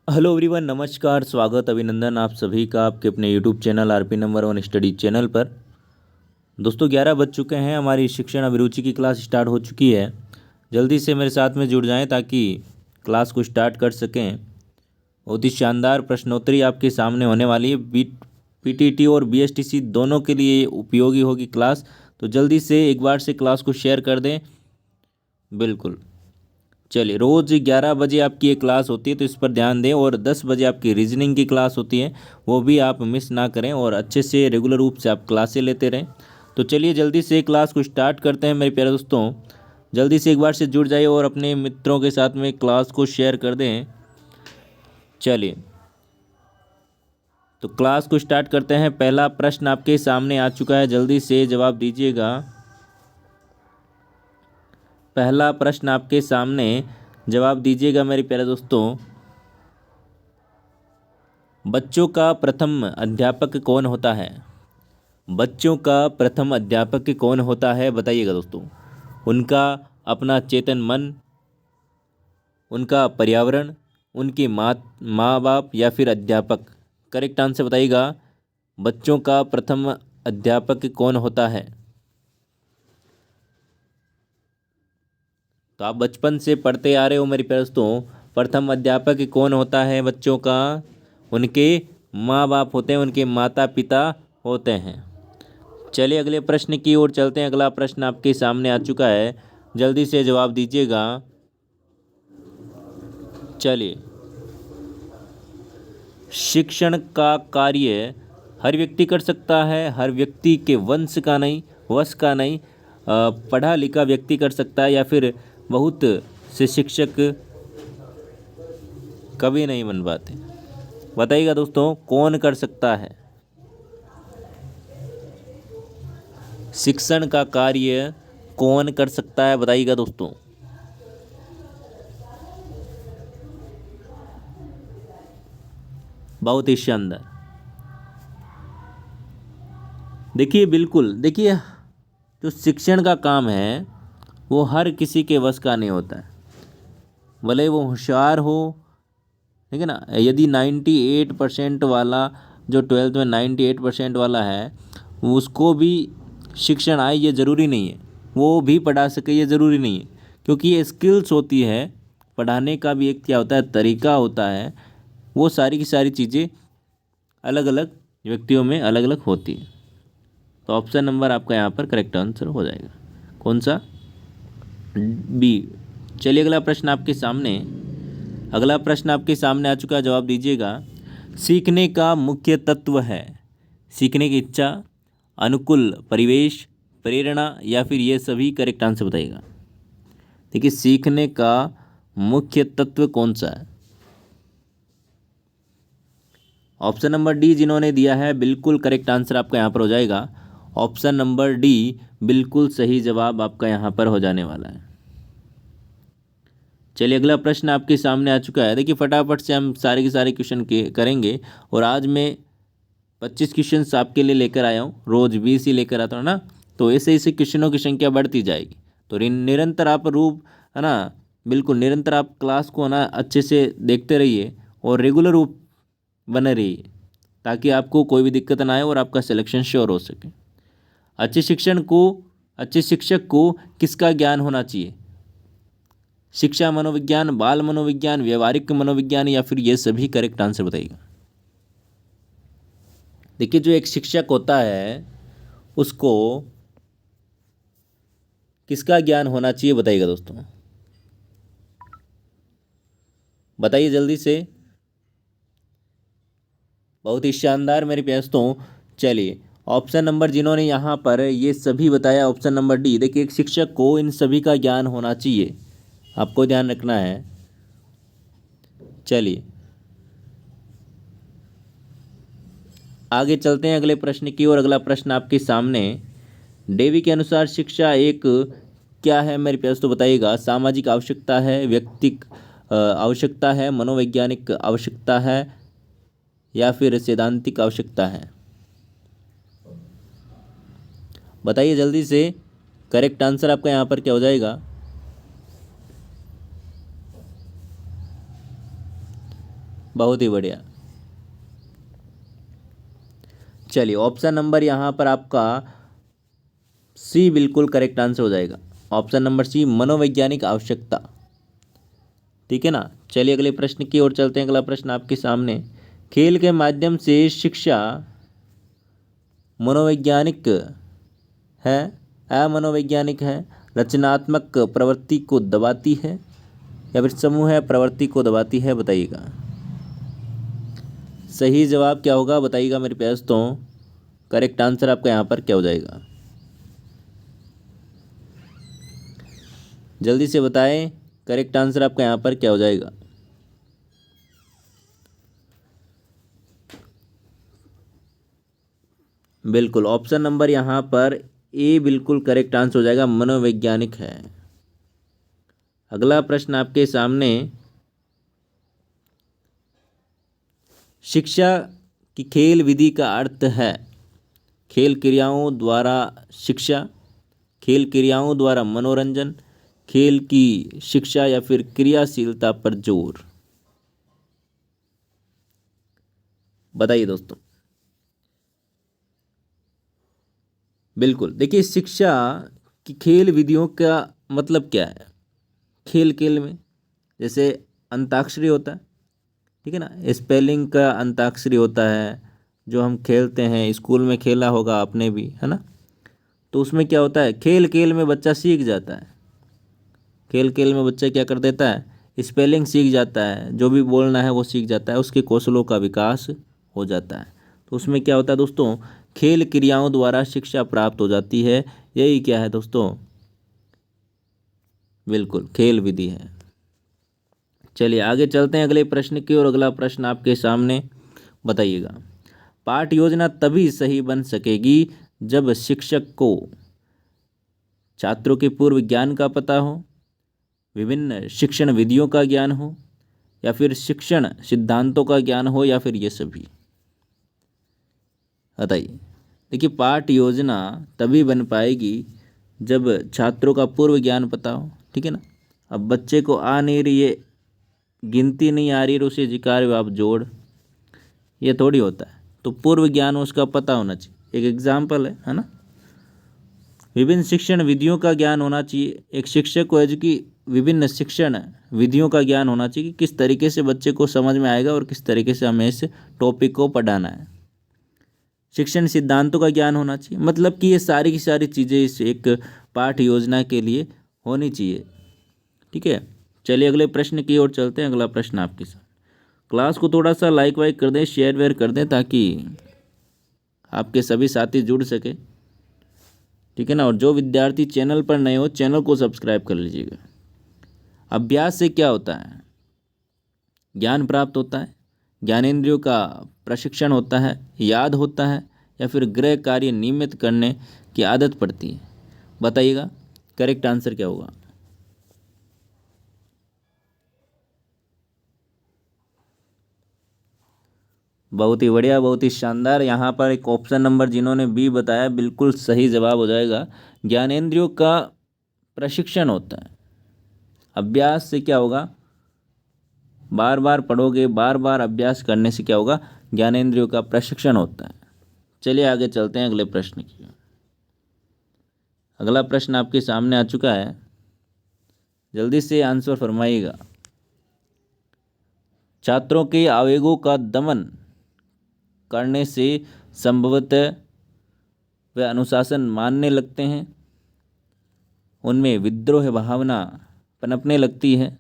Hello everyone, नमस्कार, स्वागत, अभिनंदन आप सभी का आपके अपने YouTube channel RP number 1 study channel पर। दोस्तों 11 बज चुके हैं, हमारी शिक्षण अभिरुचि की क्लास स्टार्ट हो चुकी है। जल्दी से मेरे साथ में जुड़ जाएं ताकि क्लास को स्टार्ट कर सकें। बहुत ही शानदार प्रश्नोत्तरी आपके सामने होने वाली है। पीटीटी और बीएसटीसी दोनों के लिए उपयोगी होगी क्लास। तो जल्दी से एक बार से क्लास को शेयर कर दें। बिल्कुल, चलिए, रोज़ 11 बजे आपकी एक क्लास होती है तो इस पर ध्यान दें, और 10 बजे आपकी रीजनिंग की क्लास होती है, वो भी आप मिस ना करें और अच्छे से रेगुलर रूप से आप क्लासें लेते रहें। तो चलिए जल्दी से क्लास को स्टार्ट करते हैं मेरे प्यारे दोस्तों। जल्दी से एक बार से जुड़ जाइए और अपने मित्रों के साथ में क्लास को शेयर कर दें। चलिए, तो क्लास को स्टार्ट करते हैं। पहला प्रश्न आपके सामने आ चुका है, जल्दी से जवाब दीजिएगा। पहला प्रश्न आपके सामने, जवाब दीजिएगा मेरे प्यारे दोस्तों। बच्चों का प्रथम अध्यापक कौन होता है? बच्चों का प्रथम अध्यापक कौन होता है, बताइएगा दोस्तों। उनका अपना चेतन मन, उनका पर्यावरण, उनके माँ बाप या फिर अध्यापक? करेक्ट आंसर बताइएगा। बच्चों का प्रथम अध्यापक कौन होता है? तो आप बचपन से पढ़ते आ रहे हो मेरे प्यारे दोस्तों, प्रथम अध्यापक कौन होता है बच्चों का? उनके माँ बाप होते हैं, उनके माता पिता होते हैं। चलिए अगले प्रश्न की ओर चलते हैं। अगला प्रश्न आपके सामने आ चुका है, जल्दी से जवाब दीजिएगा। चलिए, शिक्षण का कार्य हर व्यक्ति कर सकता है, हर व्यक्ति के वंश का नहीं, वश का नहीं, पढ़ा लिखा व्यक्ति कर सकता है, या फिर बहुत से शिक्षक कभी नहीं बन पाते? बताइएगा दोस्तों, कौन कर सकता है? शिक्षण का कार्य कौन कर सकता है, बताइएगा दोस्तों। बहुत ही शानदार। देखिए, बिल्कुल देखिए, जो शिक्षण का काम है वो हर किसी के वश का नहीं होता है, भले वो होशियार हो। ठीक है ना? यदि 98% वाला, जो 12th में 98% वाला है, उसको भी शिक्षण आए ये ज़रूरी नहीं है, वो भी पढ़ा सके ये ज़रूरी नहीं है, क्योंकि ये स्किल्स होती है। पढ़ाने का भी एक क्या होता है, तरीका होता है। वो सारी की सारी चीज़ें अलग अलग व्यक्तियों में अलग अलग होती हैं। तो ऑप्शन नंबर आपका यहाँ पर करेक्ट आंसर हो जाएगा। कौन सा? बी। चलिए अगला प्रश्न आपके सामने, अगला प्रश्न आपके सामने आ चुका है, जवाब दीजिएगा। सीखने का मुख्य तत्व है? सीखने की इच्छा, अनुकूल परिवेश, प्रेरणा, या फिर ये सभी? करेक्ट आंसर बताइएगा। देखिए, सीखने का मुख्य तत्व कौन सा है? ऑप्शन नंबर डी जिन्होंने दिया है, बिल्कुल करेक्ट आंसर आपका यहाँ पर हो जाएगा। ऑप्शन नंबर डी बिल्कुल सही जवाब आपका यहाँ पर हो जाने वाला है। चलिए अगला प्रश्न आपके सामने आ चुका है। देखिए, फटाफट से हम सारे के सारे क्वेश्चन के करेंगे, और आज मैं 25 क्वेश्चन आपके लिए लेकर आया हूँ। रोज़ 20 ही लेकर आता हूँ ना, तो ऐसे ऐसे क्वेश्चनों की संख्या बढ़ती जाएगी। तो निरंतर आप रूप, है ना, बिल्कुल निरंतर आप क्लास को ना अच्छे से देखते रहिए और रेगुलर रूप बने रहिए, ताकि आपको कोई भी दिक्कत ना आए और आपका सिलेक्शन श्योर हो सके। अच्छे शिक्षण को, अच्छे शिक्षक को किसका ज्ञान होना चाहिए? शिक्षा मनोविज्ञान, बाल मनोविज्ञान, व्यवहारिक मनोविज्ञान, या फिर ये सभी? करेक्ट आंसर बताइएगा। देखिए, जो एक शिक्षक होता है उसको किसका ज्ञान होना चाहिए, बताइएगा दोस्तों। बताइए जल्दी से। बहुत ही शानदार मेरे प्यारे दोस्तों। चलिए, ऑप्शन नंबर जिन्होंने यहाँ पर ये सभी बताया, ऑप्शन नंबर डी। देखिए, एक शिक्षक को इन सभी का ज्ञान होना चाहिए, आपको ध्यान रखना है। चलिए आगे चलते हैं अगले प्रश्न की ओर। अगला प्रश्न आपके सामने, डेवी के अनुसार शिक्षा एक क्या है मेरे प्यारे दोस्तों, बताइएगा। सामाजिक आवश्यकता है, व्यक्तिक आवश्यकता है, मनोवैज्ञानिक आवश्यकता है, या फिर सैद्धांतिक आवश्यकता है? बताइए जल्दी से। करेक्ट आंसर आपका यहाँ पर क्या हो जाएगा? बहुत ही बढ़िया। चलिए ऑप्शन नंबर यहाँ पर आपका सी बिल्कुल करेक्ट आंसर हो जाएगा। ऑप्शन नंबर सी, मनोवैज्ञानिक आवश्यकता। ठीक है ना। चलिए अगले प्रश्न की ओर चलते हैं। अगला प्रश्न आपके सामने, खेल के माध्यम से शिक्षा मनोवैज्ञानिक है, अमनोवैज्ञानिक है, रचनात्मक प्रवृत्ति को दबाती है या फिर समूह प्रवृत्ति को दबाती है, बताइएगा। सही जवाब क्या होगा बताइएगा मेरे प्यारे दोस्तों। करेक्ट आंसर आपका यहाँ पर क्या हो जाएगा, जल्दी से बताएं। करेक्ट आंसर आपका यहाँ पर क्या हो जाएगा। बिल्कुल ऑप्शन नंबर यहाँ पर ए बिल्कुल करेक्ट आंसर हो जाएगा, मनोवैज्ञानिक है। अगला प्रश्न आपके सामने, शिक्षा की खेल विधि का अर्थ है खेल क्रियाओं द्वारा शिक्षा, खेल क्रियाओं द्वारा मनोरंजन, खेल की शिक्षा या फिर क्रियाशीलता पर जोर, बताइए दोस्तों। बिल्कुल देखिए, शिक्षा की खेल विधियों का मतलब क्या है। खेल खेल में जैसे अंताक्षरी होता है, ठीक है ना, स्पेलिंग का अंताक्षरी होता है जो हम खेलते हैं, स्कूल में खेला होगा आपने भी, है ना। तो उसमें क्या होता है, खेल खेल में बच्चा सीख जाता है। खेल खेल में बच्चा क्या कर देता है, स्पेलिंग सीख जाता है, जो भी बोलना है वो सीख जाता है, उसके कौशलों का विकास हो जाता है। तो उसमें क्या होता है दोस्तों, खेल क्रियाओं द्वारा शिक्षा प्राप्त हो जाती है। यही क्या है दोस्तों, बिल्कुल खेल विधि है। चलिए आगे चलते हैं अगले प्रश्न की ओर। अगला प्रश्न आपके सामने, बताइएगा। पाठ योजना तभी सही बन सकेगी जब शिक्षक को छात्रों के पूर्व ज्ञान का पता हो, विभिन्न शिक्षण विधियों का ज्ञान हो, या फिर शिक्षण सिद्धांतों का ज्ञान हो, या फिर ये सभी, बताइए। देखिए पाठ योजना तभी बन पाएगी जब छात्रों का पूर्व ज्ञान पता हो, ठीक है ना। अब बच्चे को आ नहीं रही है, गिनती नहीं आ रही है, उसे जिकार आप जोड़, ये थोड़ी होता है। तो पूर्व ज्ञान उसका पता होना चाहिए। एक एग्जाम्पल है ना। विभिन्न शिक्षण विधियों का ज्ञान होना चाहिए। एक शिक्षक को है कि विभिन्न शिक्षण विधियों का ज्ञान होना चाहिए कि किस तरीके से बच्चे को समझ में आएगा और किस तरीके से हमें इस टॉपिक को पढ़ाना है। शिक्षण सिद्धांतों का ज्ञान होना चाहिए, मतलब कि ये सारी की सारी चीज़ें इस एक पाठ योजना के लिए होनी चाहिए। ठीक है, चलिए अगले प्रश्न की ओर चलते हैं। अगला प्रश्न आपके साथ, क्लास को थोड़ा सा लाइक वाइक कर दें, शेयर वेयर कर दें, ताकि आपके सभी साथी जुड़ सके, ठीक है ना। और जो विद्यार्थी चैनल पर नए हो, चैनल को सब्सक्राइब कर लीजिएगा। अभ्यास से क्या होता है, ज्ञान प्राप्त होता है, ज्ञानेंद्रियों का प्रशिक्षण होता है, याद होता है, या फिर गृह कार्य नियमित करने की आदत पड़ती है, बताइएगा। करेक्ट आंसर क्या होगा। बहुत ही बढ़िया, बहुत ही शानदार। यहाँ पर एक ऑप्शन नंबर जिन्होंने बी बताया, बिल्कुल सही जवाब हो जाएगा। ज्ञानेंद्रियों का प्रशिक्षण होता है। अभ्यास से क्या होगा, बार बार पढ़ोगे, बार बार अभ्यास करने से क्या होगा, ज्ञानेंद्रियों का प्रशिक्षण होता है। चलिए आगे चलते हैं अगले प्रश्न की। अगला प्रश्न आपके सामने आ चुका है, जल्दी से आंसर फरमाइएगा। छात्रों के आवेगों का दमन करने से संभवतः वे अनुशासन मानने लगते हैं, उनमें विद्रोह भावना पनपने लगती है,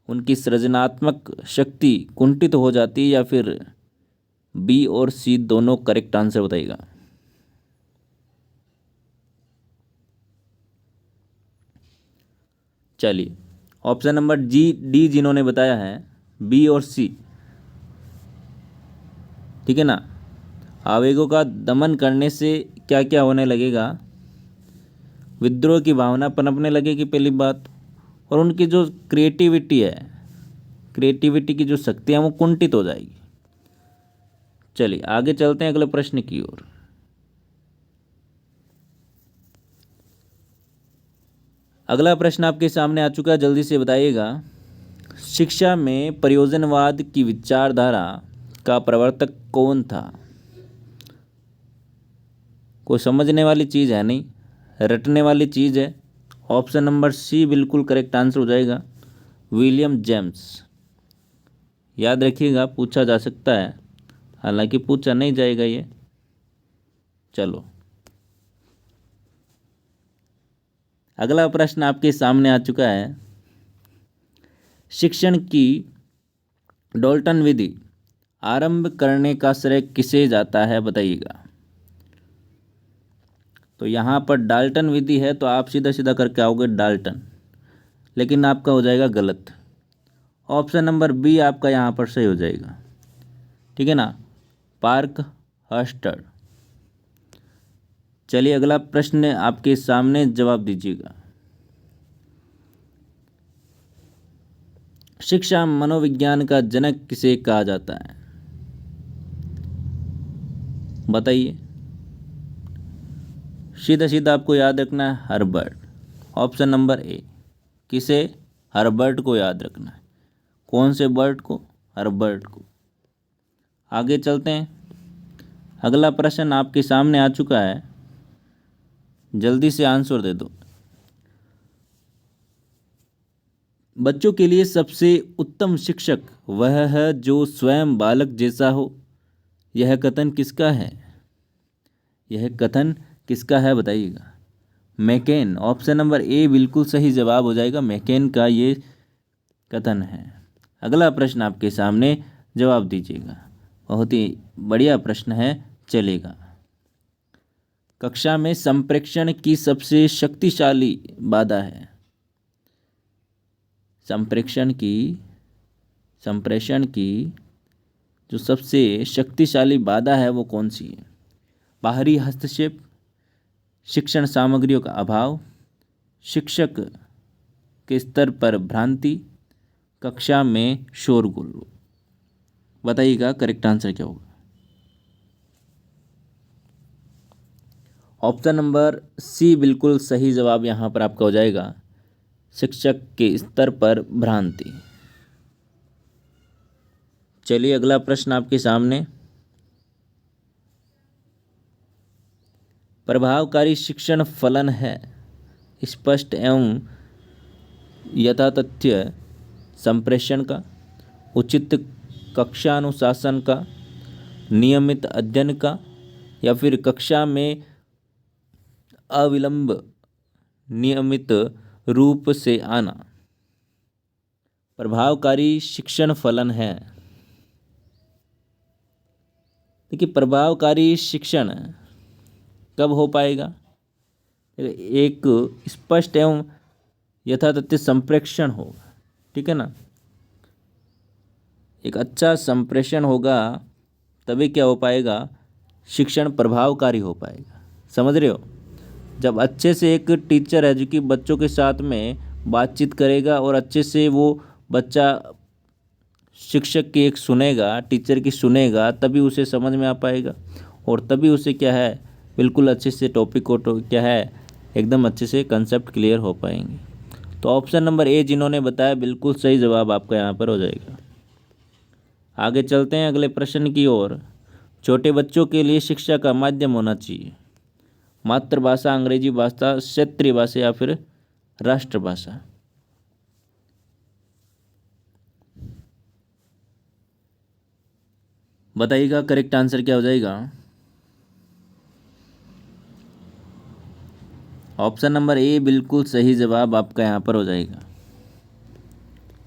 उनकी सृजनात्मक शक्ति कुंठित हो जाती है, या फिर बी और सी दोनों करेक्ट आंसर बताइएगा। चलिए ऑप्शन नंबर जी डी जिन्होंने बताया है, बी और सी, ठीक है ना। आवेगों का दमन करने से क्या क्या होने लगेगा, विद्रोह की भावना पनपने लगेगी पहली बात, और उनकी जो क्रिएटिविटी है, क्रिएटिविटी की जो शक्ति है वो कुंठित हो जाएगी। चलिए आगे चलते हैं अगले प्रश्न की ओर। अगला प्रश्न आपके सामने आ चुका है, जल्दी से बताइएगा। शिक्षा में प्रयोजनवाद की विचारधारा का प्रवर्तक कौन था? कोई समझने वाली चीज़ है नहीं, रटने वाली चीज़ है। ऑप्शन नंबर सी बिल्कुल करेक्ट आंसर हो जाएगा, विलियम जेम्स। याद रखिएगा, पूछा जा सकता है, हालांकि पूछा नहीं जाएगा ये। चलो अगला प्रश्न आपके सामने आ चुका है। शिक्षण की डाल्टन विधि आरंभ करने का श्रेय किसे जाता है, बताइएगा। तो यहाँ पर डाल्टन विधि है तो आप सीधा सीधा करके आओगे डाल्टन, लेकिन आपका हो जाएगा गलत। ऑप्शन नंबर बी आपका यहाँ पर सही हो जाएगा, ठीक है ना, पार्क हर्स्टर। चलिए अगला प्रश्न आपके सामने, जवाब दीजिएगा। शिक्षा मनोविज्ञान का जनक किसे कहा जाता है, बताइए। सीधा सीधा आपको याद रखना है हर्बर्ट। ऑप्शन नंबर ए, किसे? हर्बर्ट को याद रखना है। कौन से बर्ट को? हर्बर्ट को। आगे चलते हैं, अगला प्रश्न आपके सामने आ चुका है, जल्दी से आंसर दे दो। बच्चों के लिए सबसे उत्तम शिक्षक वह है जो स्वयं बालक जैसा हो। यह कथन किसका है? यह कथन किसका है, बताइएगा। मैकेन। ऑप्शन नंबर ए बिल्कुल सही जवाब हो जाएगा, मैकेन का ये कथन है। अगला प्रश्न आपके सामने, जवाब दीजिएगा। बहुत ही बढ़िया प्रश्न है, चलेगा। कक्षा में संप्रेषण की सबसे शक्तिशाली बाधा है। संप्रेषण की जो सबसे शक्तिशाली बाधा है वो कौन सी है? बाहरी हस्तक्षेप, शिक्षण सामग्रियों का अभाव, शिक्षक के स्तर पर भ्रांति, कक्षा में शोरगुल। बताइएगा करेक्ट आंसर क्या होगा। ऑप्शन नंबर सी बिल्कुल सही जवाब यहाँ पर आपका हो जाएगा, शिक्षक के स्तर पर भ्रांति। चलिए अगला प्रश्न आपके सामने, प्रभावकारी शिक्षण फलन है स्पष्ट एवं यथातथ्य संप्रेषण का, उचित कक्षानुशासन का, नियमित अध्ययन का, या फिर कक्षा में अविलंब नियमित रूप से आना। प्रभावकारी शिक्षण फलन है। देखिए प्रभावकारी शिक्षण कब हो पाएगा? एक स्पष्ट एवं यथातथ्य संप्रेषण होगा, ठीक है ना। एक अच्छा संप्रेषण होगा तभी क्या हो पाएगा, शिक्षण प्रभावकारी हो पाएगा। समझ रहे हो? जब अच्छे से एक टीचर है जो कि बच्चों के साथ में बातचीत करेगा और अच्छे से वो बच्चा शिक्षक की एक सुनेगा, टीचर की सुनेगा, तभी उसे समझ में आ पाएगा और तभी उसे क्या है, बिल्कुल अच्छे से टॉपिक को क्या है, एकदम अच्छे से कंसेप्ट क्लियर हो पाएंगे। तो ऑप्शन नंबर ए जिन्होंने बताया बिल्कुल सही जवाब आपका यहाँ पर हो जाएगा। आगे चलते हैं अगले प्रश्न की ओर। छोटे बच्चों के लिए शिक्षा का माध्यम होना चाहिए मातृभाषा, अंग्रेजी भाषा, क्षेत्रीय भाषा या फिर राष्ट्रभाषा। बताइएगा करेक्ट आंसर क्या हो जाएगा। ऑप्शन नंबर ए बिल्कुल सही जवाब आपका यहाँ पर हो जाएगा।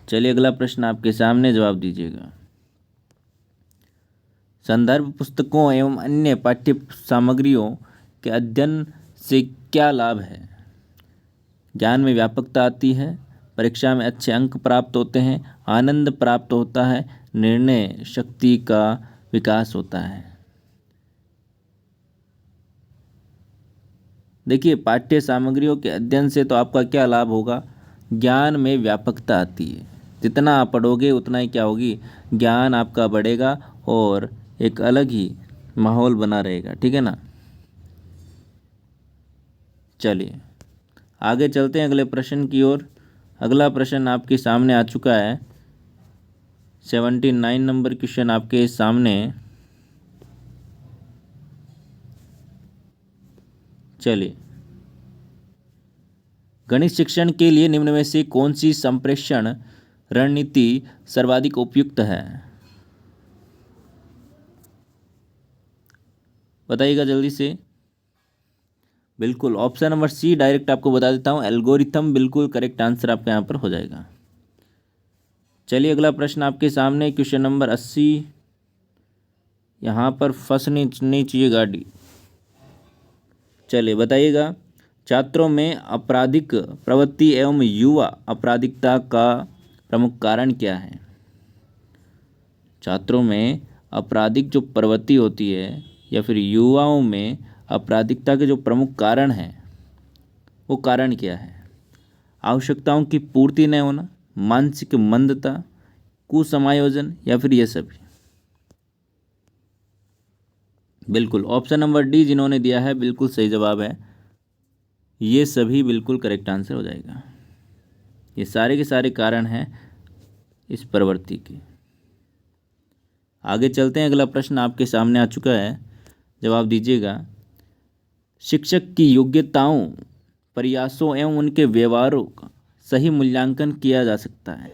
चलिए अगला प्रश्न आपके सामने, जवाब दीजिएगा। संदर्भ पुस्तकों एवं अन्य पाठ्य सामग्रियों के अध्ययन से क्या लाभ है? ज्ञान में व्यापकता आती है, परीक्षा में अच्छे अंक प्राप्त होते हैं, आनंद प्राप्त होता है, निर्णय शक्ति का विकास होता है। देखिए पाठ्य सामग्रियों के अध्ययन से तो आपका क्या लाभ होगा, ज्ञान में व्यापकता आती है। जितना आप पढ़ोगे उतना ही क्या होगी, ज्ञान आपका बढ़ेगा और एक अलग ही माहौल बना रहेगा, ठीक है ना। चलिए आगे चलते हैं अगले प्रश्न की ओर। अगला प्रश्न आपके सामने आ चुका है, 79 नंबर क्वेश्चन आपके सामने। चलिए, गणित शिक्षण के लिए निम्न में से कौन सी संप्रेषण रणनीति सर्वाधिक उपयुक्त है? बताइएगा जल्दी से। बिल्कुल, ऑप्शन नंबर सी डायरेक्ट आपको बता देता हूं, एल्गोरिथम बिल्कुल करेक्ट आंसर आपके यहाँ पर हो जाएगा। चलिए, अगला प्रश्न आपके सामने, क्वेश्चन नंबर 80। यहाँ पर फंसनी नहीं चाहिए गाड़ी। चलिए बताइएगा, छात्रों में आपराधिक प्रवृत्ति एवं युवा आपराधिकता का प्रमुख कारण क्या है? छात्रों में आपराधिक जो प्रवृत्ति होती है या फिर युवाओं में आपराधिकता के जो प्रमुख कारण हैं वो कारण क्या है? आवश्यकताओं की पूर्ति न होना, मानसिक मंदता, कुसमायोजन या फिर ये सभी? बिल्कुल, ऑप्शन नंबर डी जिन्होंने दिया है बिल्कुल सही जवाब है, ये सभी बिल्कुल करेक्ट आंसर हो जाएगा। ये सारे के सारे कारण हैं इस प्रवृत्ति के। आगे चलते हैं, अगला प्रश्न आपके सामने आ चुका है, जवाब दीजिएगा। शिक्षक की योग्यताओं, प्रयासों एवं उनके व्यवहारों का सही मूल्यांकन किया जा सकता है,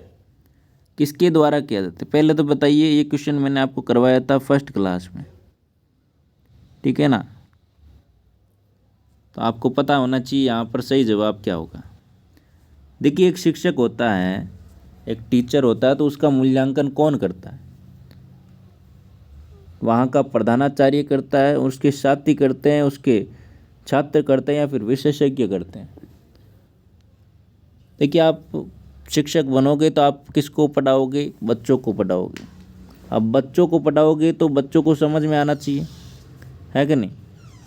किसके द्वारा किया जाता है? पहले तो बताइए, ये क्वेश्चन मैंने आपको करवाया था फर्स्ट क्लास में, ठीक है ना? तो आपको पता होना चाहिए यहाँ पर सही जवाब क्या होगा। देखिए, एक शिक्षक होता है, एक टीचर होता है, तो उसका मूल्यांकन कौन करता है? वहाँ का प्रधानाचार्य करता है, उसके साथी करते हैं, उसके छात्र करते हैं या फिर विशेषज्ञ करते हैं? देखिए, आप शिक्षक बनोगे तो आप किसको पढ़ाओगे? बच्चों को पढ़ाओगे। अब बच्चों को पढ़ाओगे तो बच्चों को समझ में आना चाहिए, है कि नहीं?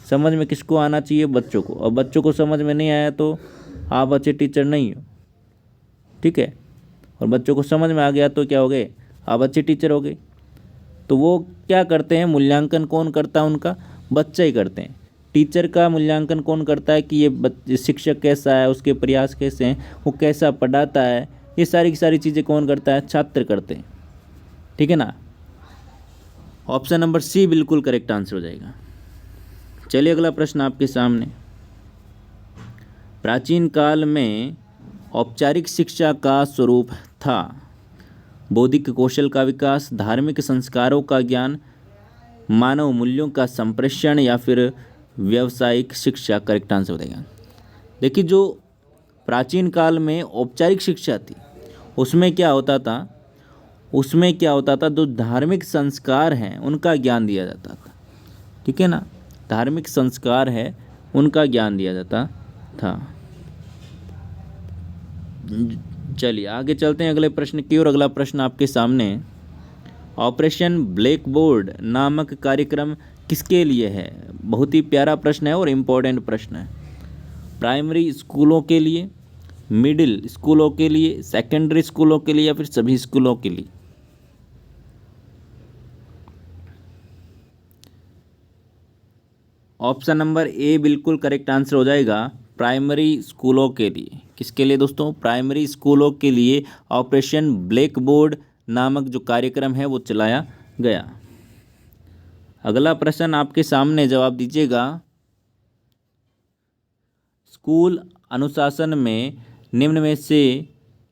समझ में किसको आना चाहिए? बच्चों को। और बच्चों को समझ में नहीं आया तो आप अच्छे टीचर नहीं हो, ठीक है? और बच्चों को समझ में आ गया तो क्या हो गए? आप अच्छे टीचर हो गए। तो वो क्या करते हैं? मूल्यांकन कौन करता है? उनका बच्चे ही करते हैं। टीचर का मूल्यांकन कौन करता है कि ये शिक्षक कैसा है, उसके प्रयास कैसे हैं, वो कैसा पढ़ाता है, ये सारी की सारी चीज़ें कौन करता है? छात्र करते हैं, ठीक है ना? ऑप्शन नंबर सी बिल्कुल करेक्ट आंसर हो जाएगा। चलिए, अगला प्रश्न आपके सामने। प्राचीन काल में औपचारिक शिक्षा का स्वरूप था बौद्धिक कौशल का विकास, धार्मिक संस्कारों का ज्ञान, मानव मूल्यों का संप्रेषण या फिर व्यावसायिक शिक्षा? करेक्ट आंसर हो जाएगा। देखिए, जो प्राचीन काल में औपचारिक शिक्षा थी उसमें क्या होता था? उसमें क्या होता था, जो धार्मिक संस्कार हैं उनका ज्ञान दिया जाता था, ठीक है ना? धार्मिक संस्कार है उनका ज्ञान दिया जाता था। चलिए, आगे चलते हैं अगले प्रश्न की ओर। अगला प्रश्न आपके सामने, ऑपरेशन ब्लैक बोर्ड नामक कार्यक्रम किसके लिए है? बहुत ही प्यारा प्रश्न है और इम्पोर्टेंट प्रश्न है। प्राइमरी स्कूलों के लिए, मिडिल स्कूलों के लिए, सेकेंडरी स्कूलों के लिए या फिर सभी स्कूलों के लिए? ऑप्शन नंबर ए बिल्कुल करेक्ट आंसर हो जाएगा, प्राइमरी स्कूलों के लिए। किसके लिए दोस्तों? प्राइमरी स्कूलों के लिए ऑपरेशन ब्लैक बोर्ड नामक जो कार्यक्रम है वो चलाया गया। अगला प्रश्न आपके सामने, जवाब दीजिएगा। स्कूल अनुशासन में निम्न में से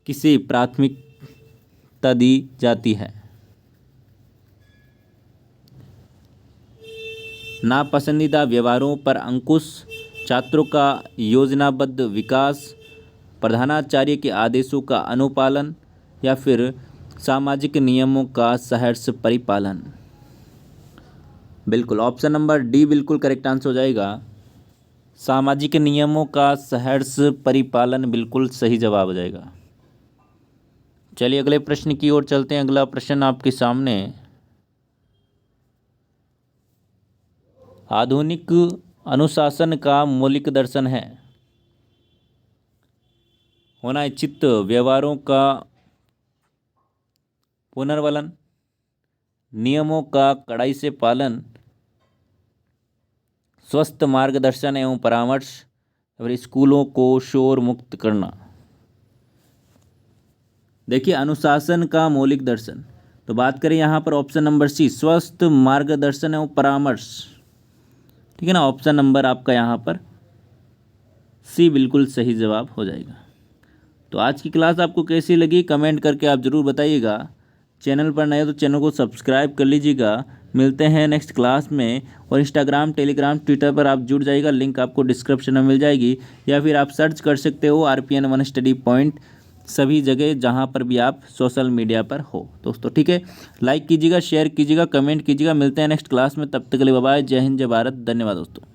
किसे प्राथमिकता दी जाती है? नापसंदीदा व्यवहारों पर अंकुश, छात्रों का योजनाबद्ध विकास, प्रधानाचार्य के आदेशों का अनुपालन या फिर सामाजिक नियमों का सहर्ष परिपालन? बिल्कुल, ऑप्शन नंबर डी बिल्कुल करेक्ट आंसर हो जाएगा, सामाजिक नियमों का सहर्ष परिपालन बिल्कुल सही जवाब हो जाएगा। चलिए, अगले प्रश्न की ओर चलते हैं। अगला प्रश्न आपके सामने, आधुनिक अनुशासन का मौलिक दर्शन है होना इच्छित व्यवहारों का पुनर्वलन, नियमों का कड़ाई से पालन, स्वस्थ मार्गदर्शन एवं परामर्श और स्कूलों को शोर मुक्त करना? देखिए, अनुशासन का मौलिक दर्शन, तो बात करें यहाँ पर ऑप्शन नंबर सी, स्वस्थ मार्गदर्शन एवं परामर्श, ठीक है ना। ऑप्शन नंबर आपका यहाँ पर सी बिल्कुल सही जवाब हो जाएगा। तो आज की क्लास आपको कैसी लगी कमेंट करके आप ज़रूर बताइएगा। चैनल पर नए हो तो चैनल को सब्सक्राइब कर लीजिएगा। मिलते हैं नेक्स्ट क्लास में। और इंस्टाग्राम, टेलीग्राम, ट्विटर पर आप जुड़ जाइएगा, लिंक आपको डिस्क्रिप्शन में मिल जाएगी, या फिर आप सर्च कर सकते हो RPN 1 स्टडी पॉइंट सभी जगह जहाँ पर भी आप सोशल मीडिया पर हो दोस्तों, ठीक है। लाइक कीजिएगा, शेयर कीजिएगा, कमेंट कीजिएगा। मिलते हैं नेक्स्ट क्लास में, तब तक के लिए बाय बाय। जय हिंद, जय भारत, धन्यवाद दोस्तों।